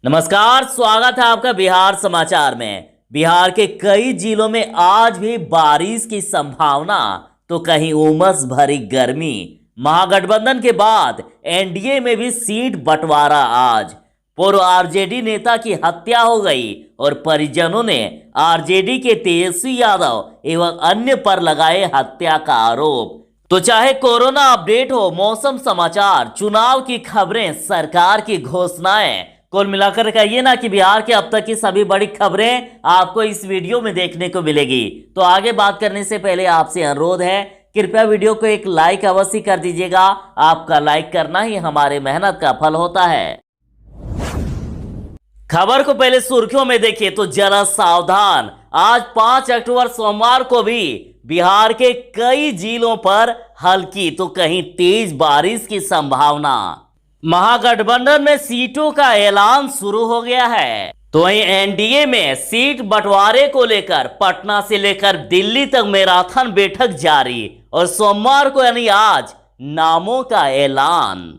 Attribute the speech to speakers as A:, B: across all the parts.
A: नमस्कार, स्वागत है आपका बिहार समाचार में। बिहार के कई जिलों में आज भी बारिश की संभावना, तो कहीं उमस भरी गर्मी। महागठबंधन के बाद एनडीए में भी सीट बंटवारा आज। पूर्व आरजेडी नेता की हत्या हो गई और परिजनों ने आरजेडी के तेजस्वी यादव एवं अन्य पर लगाए हत्या का आरोप। तो चाहे कोरोना अपडेट हो, मौसम समाचार, चुनाव की खबरें, सरकार की घोषणाएं, कुल मिलाकर कहिए ना कि बिहार के अब तक की सभी बड़ी खबरें आपको इस वीडियो में देखने को मिलेगी। तो आगे बात करने से पहले आपसे अनुरोध है, कृपया वीडियो को एक लाइक अवश्य कर दीजिएगा। आपका लाइक करना ही हमारे मेहनत का फल होता है। खबर को पहले सुर्खियों में देखिए तो जरा सावधान। आज 5 अक्टूबर सोमवार को भी बिहार के कई जिलों पर हल्की तो कहीं तेज बारिश की संभावना। महागठबंधन में सीटों का ऐलान शुरू हो गया है, तो वहीं एनडीए में सीट बंटवारे को लेकर पटना से लेकर दिल्ली तक मैराथन बैठक जारी और सोमवार को यानी आज नामों का ऐलान।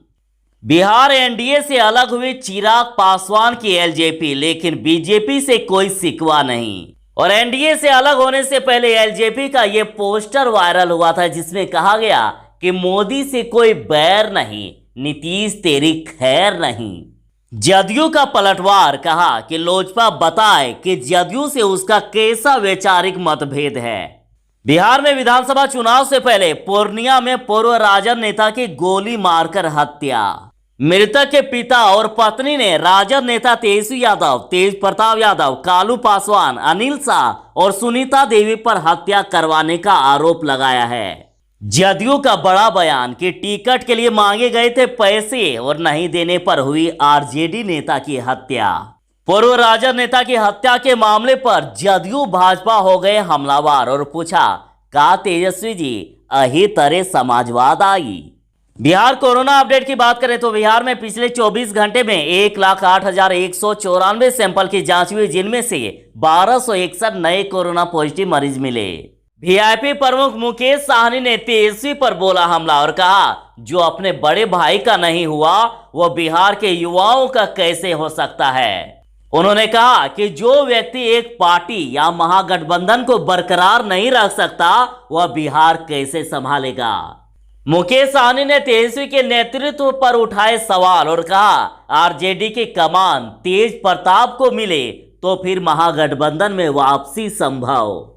A: बिहार एनडीए से अलग हुए चिराग पासवान की एलजेपी, लेकिन बीजेपी से कोई शिकवा नहीं। और एनडीए से अलग होने से पहले एलजेपी का यह पोस्टर वायरल हुआ था, जिसमें कहा गया कि मोदी से कोई बैर नहीं, नीतीश तेरी खैर नहीं। जदयू का पलटवार, कहा कि लोजपा बताए कि जदयू से उसका कैसा वैचारिक मतभेद है। बिहार में विधानसभा चुनाव से पहले पूर्णिया में पूर्व राजद नेता की गोली मारकर हत्या। मृतक के पिता और पत्नी ने राजद नेता तेजस्वी यादव, तेज प्रताप यादव, कालू पासवान, अनिल शाह और सुनीता देवी पर हत्या करवाने का आरोप लगाया है। जदयू का बड़ा बयान कि टिकट के लिए मांगे गए थे पैसे और नहीं देने पर हुई आरजेडी नेता की हत्या। पूर्व राजद नेता की हत्या के मामले पर जदयू भाजपा हो गए हमलावर और पूछा, का तेजस्वी जी अही तरह समाजवाद आई। बिहार कोरोना अपडेट की बात करें तो बिहार में पिछले 24 घंटे में 1,08,194 सैंपल की जांच हुई, जिनमें से 1261 नए कोरोना पॉजिटिव मरीज मिले। वीआईपी प्रमुख मुकेश साहनी ने तेजस्वी पर बोला हमला और कहा, जो अपने बड़े भाई का नहीं हुआ वो बिहार के युवाओं का कैसे हो सकता है। उन्होंने कहा कि जो व्यक्ति एक पार्टी या महागठबंधन को बरकरार नहीं रख सकता, वह बिहार कैसे संभालेगा। मुकेश साहनी ने तेजस्वी के नेतृत्व पर उठाए सवाल और कहा, आरजेडी की कमान तेज प्रताप को मिले तो फिर महागठबंधन में वापसी संभव।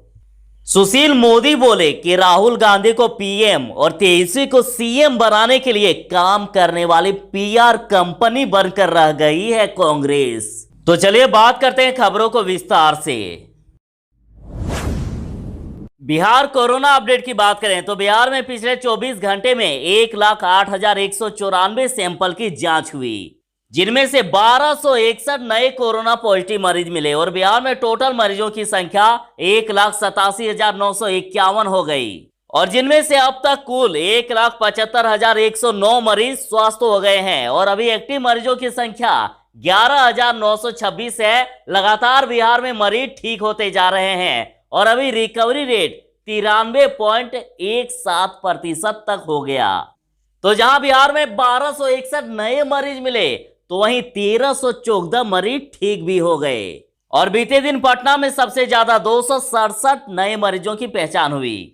A: सुशील मोदी बोले कि राहुल गांधी को पीएम और तेजस्वी को सीएम बनाने के लिए काम करने वाली पीआर कंपनी बनकर रह गई है कांग्रेस। तो चलिए बात करते हैं खबरों को विस्तार से। बिहार कोरोना अपडेट की बात करें तो बिहार में पिछले 24 घंटे में 1,08,194 सैंपल की जांच हुई, जिनमें से 1261 नए कोरोना पॉजिटिव मरीज मिले और बिहार में टोटल मरीजों की संख्या 1,87,951 हो गई और जिनमें से अब तक कुल 1,75,109 मरीज स्वस्थ हो गए हैं और अभी एक्टिव मरीजों की संख्या 11,926 है। लगातार बिहार में मरीज ठीक होते जा रहे हैं और अभी रिकवरी रेट 93.17% तक हो गया। तो जहां बिहार में 1261 नए मरीज मिले तो वहीं 1314 मरीज ठीक भी हो गए और बीते दिन पटना में सबसे ज्यादा 267 नए मरीजों की पहचान हुई।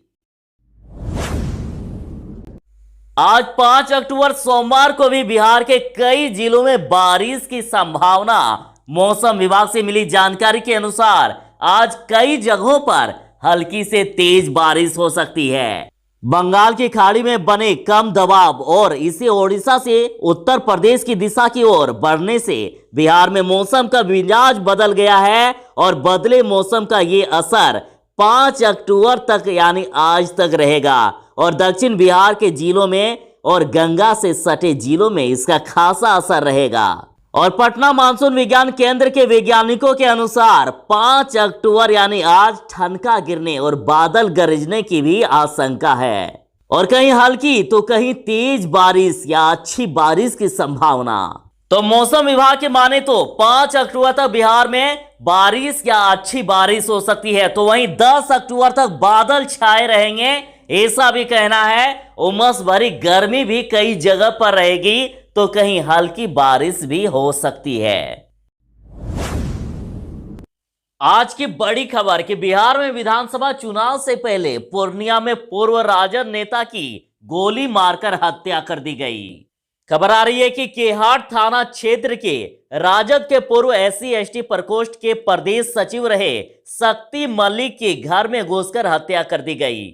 A: आज 5 अक्टूबर सोमवार को भी बिहार के कई जिलों में बारिश की संभावना। मौसम विभाग से मिली जानकारी के अनुसार आज कई जगहों पर हल्की से तेज बारिश हो सकती है। बंगाल की खाड़ी में बने कम दबाव और इसे ओडिशा से उत्तर प्रदेश की दिशा की ओर बढ़ने से बिहार में मौसम का मिजाज बदल गया है और बदले मौसम का ये असर 5 अक्टूबर तक यानी आज तक रहेगा और दक्षिण बिहार के जिलों में और गंगा से सटे जिलों में इसका खासा असर रहेगा। और पटना मानसून विज्ञान केंद्र के वैज्ञानिकों के अनुसार 5 अक्टूबर यानी आज ठनका गिरने और बादल गरजने की भी आशंका है और कहीं हल्की तो कहीं तेज बारिश या अच्छी बारिश की संभावना। तो मौसम विभाग के माने तो 5 अक्टूबर तक बिहार में बारिश या अच्छी बारिश हो सकती है, तो वहीं 10 अक्टूबर तक बादल छाए रहेंगे, ऐसा भी कहना है। उमस भरी गर्मी भी कई जगह पर रहेगी तो कहीं हल्की बारिश भी हो सकती है। आज की बड़ी खबर कि बिहार में विधानसभा चुनाव से पहले पूर्णिया में पूर्व राजद नेता की गोली मारकर हत्या कर दी गई। खबर आ रही है कि केहाट थाना क्षेत्र के राजद के पूर्व SC/ST प्रकोष्ठ के प्रदेश सचिव रहे शक्ति मलिक के घर में घुसकर हत्या कर दी गई।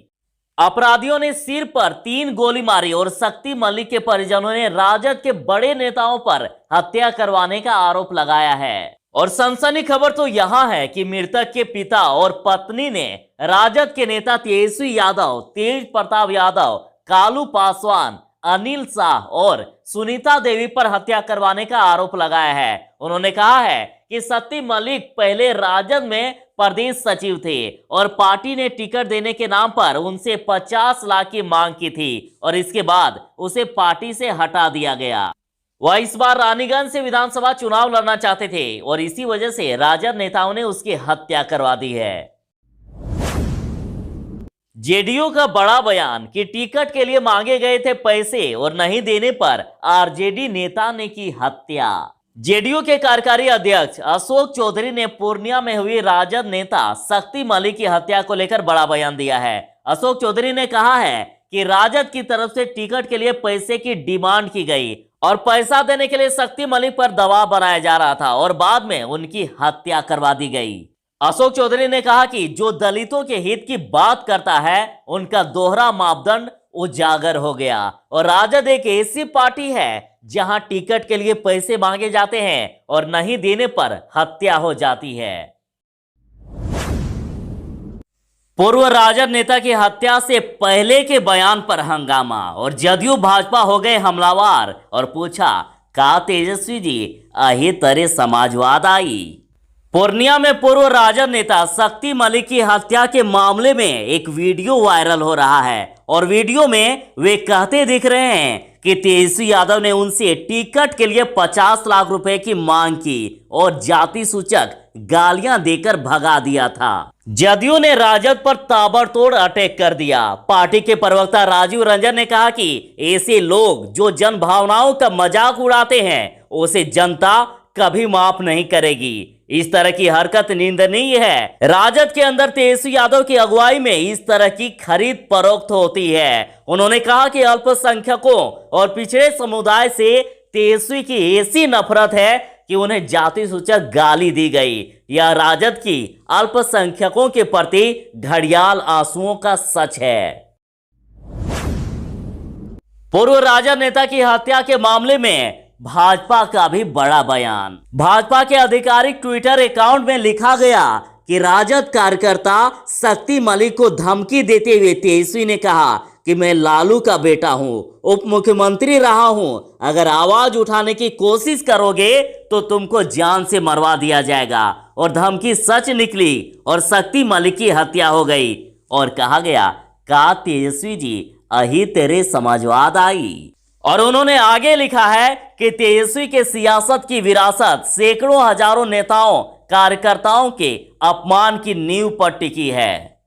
A: अपराधियों ने सिर पर 3 गोली मारी और शक्ति मलिक के परिजनों ने राजद के बड़े नेताओं पर हत्या करवाने का आरोप लगाया है। और सनसनी खबर तो यहां है कि मृतक के पिता और पत्नी ने राजद के नेता तेजस्वी यादव, तेज प्रताप यादव, कालू पासवान, अनिल शाह और सुनीता देवी पर हत्या करवाने का आरोप लगाया है। उन्होंने कहा है कि शक्ति मलिक पहले राजद में प्रदेश सचिव थे और पार्टी ने टिकट देने के नाम पर उनसे 50 लाख की मांग की थी और इसके बाद उसे पार्टी से हटा दिया गया। वह इस बार रानीगंज से विधानसभा चुनाव लड़ना चाहते थे और इसी वजह से राजद नेताओं ने उसकी हत्या करवा दी है। जेडीयू का बड़ा बयान कि टिकट के लिए मांगे गए थे पैसे और नहीं देने पर आरजेडी नेता ने की हत्या। जेडीयू के कार्यकारी अध्यक्ष अशोक चौधरी ने पूर्णिया में हुई राजद नेता शक्ति मलिक की हत्या को लेकर बड़ा बयान दिया है। अशोक चौधरी ने कहा है कि राजद की तरफ से टिकट के लिए पैसे की डिमांड की गई और पैसा देने के लिए शक्ति मलिक पर दबाव बनाया जा रहा था और बाद में उनकी हत्या करवा दी गई। अशोक चौधरी ने कहा कि जो दलितों के हित की बात करता है उनका दोहरा मापदंड उजागर हो गया और राजद एक ऐसी पार्टी है जहां टिकट के लिए पैसे मांगे जाते हैं और नहीं देने पर हत्या हो जाती है। पूर्व राजद नेता की हत्या से पहले के बयान पर हंगामा और जदयू भाजपा हो गए हमलावर और पूछा का तेजस्वी जी अही तरह समाजवाद आई। पूर्णिया में पूर्व राजद नेता शक्ति मलिक की हत्या के मामले में एक वीडियो वायरल हो रहा है और वीडियो में वे कहते दिख रहे हैं कि तेजस्वी यादव ने उनसे टिकट के लिए 50 लाख रुपए की मांग की और जाति सूचक गालियां देकर भगा दिया था। जदयू ने राजद पर ताबड़तोड़ अटैक कर दिया। पार्टी के प्रवक्ता राजीव रंजन ने कहा कि ऐसे लोग जो जन भावनाओं का मजाक उड़ाते हैं उसे जनता कभी माफ नहीं करेगी। इस तरह की हरकत निंदनीय है। राजद के अंदर तेजस्वी यादव की अगुवाई में इस तरह की खरीद फरोख्त होती है। उन्होंने कहा कि अल्पसंख्यकों और पिछड़े समुदाय से तेजस्वी की ऐसी नफरत है कि उन्हें जाति सूचक गाली दी गई। यह राजद की अल्पसंख्यकों के प्रति घड़ियाल आंसुओं का सच है। पूर्व राजद नेता की हत्या के मामले में भाजपा का भी बड़ा बयान। भाजपा के आधिकारिक ट्विटर अकाउंट में लिखा गया कि राजद कार्यकर्ता शक्ति मलिक को धमकी देते हुए तेजस्वी ने कहा कि मैं लालू का बेटा हूं, उप मुख्यमंत्री रहा हूं, अगर आवाज उठाने की कोशिश करोगे तो तुमको जान से मरवा दिया जाएगा। और धमकी सच निकली और शक्ति मलिक की हत्या हो गई और कहा गया का तेजस्वी जी अही तेरे समाजवाद आई। और उन्होंने आगे लिखा है कि तेजस्वी के सियासत की विरासत सैकड़ों हजारों नेताओं कार्यकर्ताओं के अपमान की नींव पर टिकी है।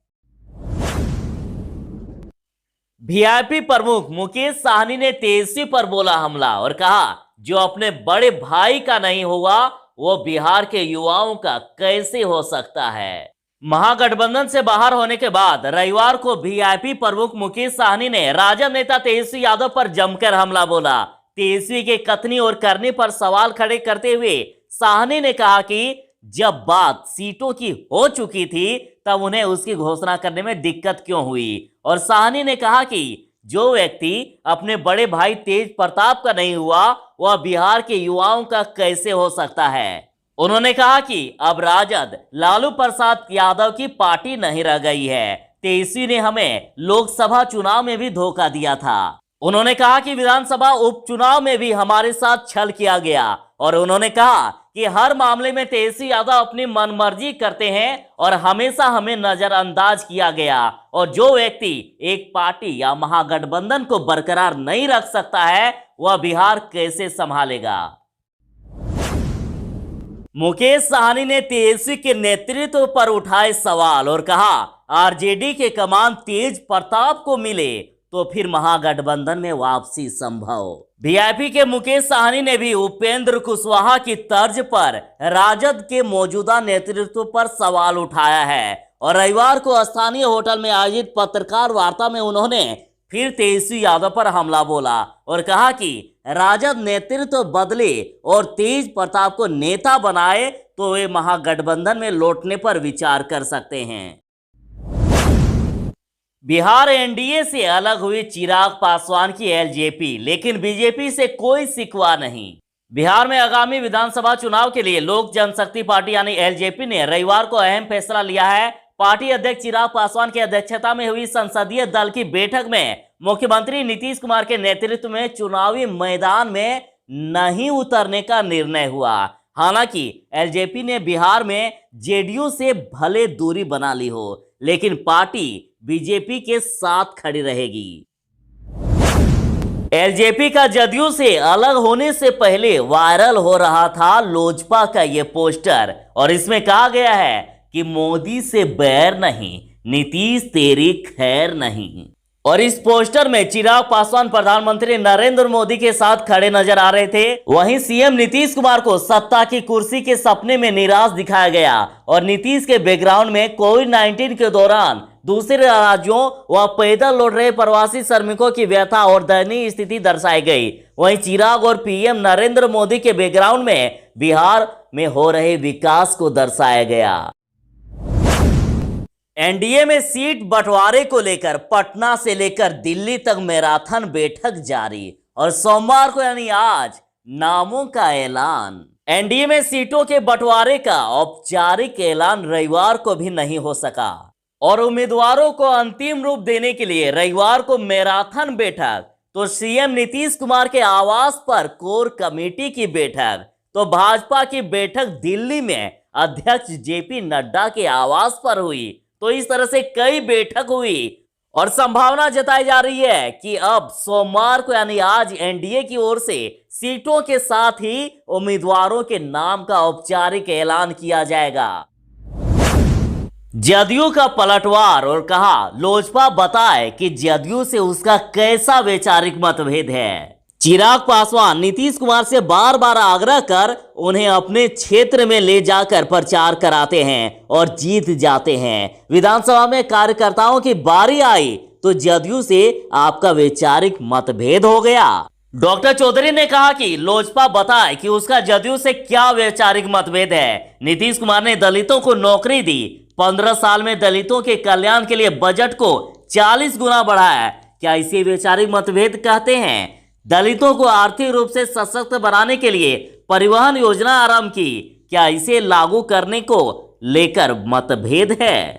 A: वीआईपी प्रमुख मुकेश साहनी ने तेजस्वी पर बोला हमला और कहा जो अपने बड़े भाई का नहीं हुआ वो बिहार के युवाओं का कैसे हो सकता है। महागठबंधन से बाहर होने के बाद रविवार को वीआईपी प्रमुख मुकेश साहनी ने राजद नेता तेजस्वी यादव पर जमकर हमला बोला। तेजस्वी के कथनी और करनी पर सवाल खड़े करते हुए साहनी ने कहा कि जब बात सीटों की हो चुकी थी तब उन्हें उसकी घोषणा करने में दिक्कत क्यों हुई। और साहनी ने कहा कि जो व्यक्ति अपने बड़े भाई तेज प्रताप का नहीं हुआ वह बिहार के युवाओं का कैसे हो सकता है। उन्होंने कहा कि अब राजद लालू प्रसाद यादव की पार्टी नहीं रह गई है। तेजस्वी ने हमें लोकसभा चुनाव में भी धोखा दिया था। उन्होंने कहा कि विधानसभा उपचुनाव में भी हमारे साथ छल किया गया और उन्होंने कहा कि हर मामले में तेजस्वी यादव अपनी मनमर्जी करते हैं और हमेशा हमें नजरअंदाज किया गया। और जो व्यक्ति एक पार्टी या महागठबंधन को बरकरार नहीं रख सकता है वह बिहार कैसे संभालेगा। मुकेश साहनी ने तेजस्वी के नेतृत्व पर उठाए सवाल और कहा आरजेडी के कमान तेज प्रताप को मिले तो फिर महागठबंधन में वापसी संभव। वीआईपी के मुकेश साहनी ने भी उपेंद्र कुशवाहा की तर्ज पर राजद के मौजूदा नेतृत्व पर सवाल उठाया है और रविवार को स्थानीय होटल में आयोजित पत्रकार वार्ता में उन्होंने फिर तेजस्वी यादव पर हमला बोला और कहा कि राजद नेतृत्व बदले और तेज प्रताप को नेता बनाए तो वे महागठबंधन में लौटने पर विचार कर सकते हैं। बिहार एनडीए से अलग हुई चिराग पासवान की एलजेपी, लेकिन बीजेपी से कोई शिकवा नहीं। बिहार में आगामी विधानसभा चुनाव के लिए लोक जनशक्ति पार्टी यानी एलजेपी ने रविवार को अहम फैसला लिया है। पार्टी अध्यक्ष चिराग पासवान की अध्यक्षता में हुई संसदीय दल की बैठक में मुख्यमंत्री नीतीश कुमार के नेतृत्व में चुनावी मैदान में नहीं उतरने का निर्णय हुआ। हालांकि एलजेपी ने बिहार में जेडीयू से भले दूरी बना ली हो, लेकिन पार्टी बीजेपी के साथ खड़ी रहेगी। एलजेपी का जदयू से अलग होने से पहले वायरल हो रहा था लोजपा का ये पोस्टर और इसमें कहा गया है कि मोदी से बैर नहीं, नीतीश तेरी खैर नहीं। और इस पोस्टर में चिराग पासवान प्रधानमंत्री नरेंद्र मोदी के साथ खड़े नजर आ रहे थे। वहीं सीएम नीतीश कुमार को सत्ता की कुर्सी के सपने में निराश दिखाया गया और नीतीश के बैकग्राउंड में कोविड-19 के दौरान दूसरे राज्यों व पैदल लौट रहे प्रवासी श्रमिकों की व्यथा और दयनीय स्थिति दर्शाई गई। वहीं चिराग और पीएम नरेंद्र मोदी के बैकग्राउंड में बिहार में हो रहे विकास को दर्शाया गया। एनडीए में सीट बंटवारे को लेकर पटना से लेकर दिल्ली तक मैराथन बैठक जारी और सोमवार को यानी आज नामों का ऐलान। एनडीए में सीटों के बंटवारे का औपचारिक ऐलान रविवार को भी नहीं हो सका और उम्मीदवारों को अंतिम रूप देने के लिए रविवार को मैराथन बैठक, तो सीएम नीतीश कुमार के आवास पर कोर कमेटी की बैठक, तो भाजपा की बैठक दिल्ली में अध्यक्ष जेपी नड्डा के आवास पर हुई। तो इस तरह से कई बैठक हुई और संभावना जताई जा रही है कि अब सोमवार को यानी आज एनडीए की ओर से सीटों के साथ ही उम्मीदवारों के नाम का औपचारिक ऐलान किया जाएगा। जदयू का पलटवार और कहा लोजपा बताए कि जदयू से उसका कैसा वैचारिक मतभेद है। चिराग पासवान नीतीश कुमार से बार बार आग्रह कर उन्हें अपने क्षेत्र में ले जाकर प्रचार कराते हैं और जीत जाते हैं। विधानसभा में कार्यकर्ताओं की बारी आई तो जदयू से आपका वैचारिक मतभेद हो गया। डॉक्टर चौधरी ने कहा कि लोजपा बताए कि उसका जदयू से क्या वैचारिक मतभेद है। नीतीश कुमार ने दलितों को नौकरी दी, 15 साल में दलितों के कल्याण के लिए बजट को 40 गुना बढ़ाया। क्या इसे वैचारिक मतभेद कहते हैं? दलितों को आर्थिक रूप से सशक्त बनाने के लिए परिवहन योजना आरंभ की, क्या इसे लागू करने को लेकर मतभेद है?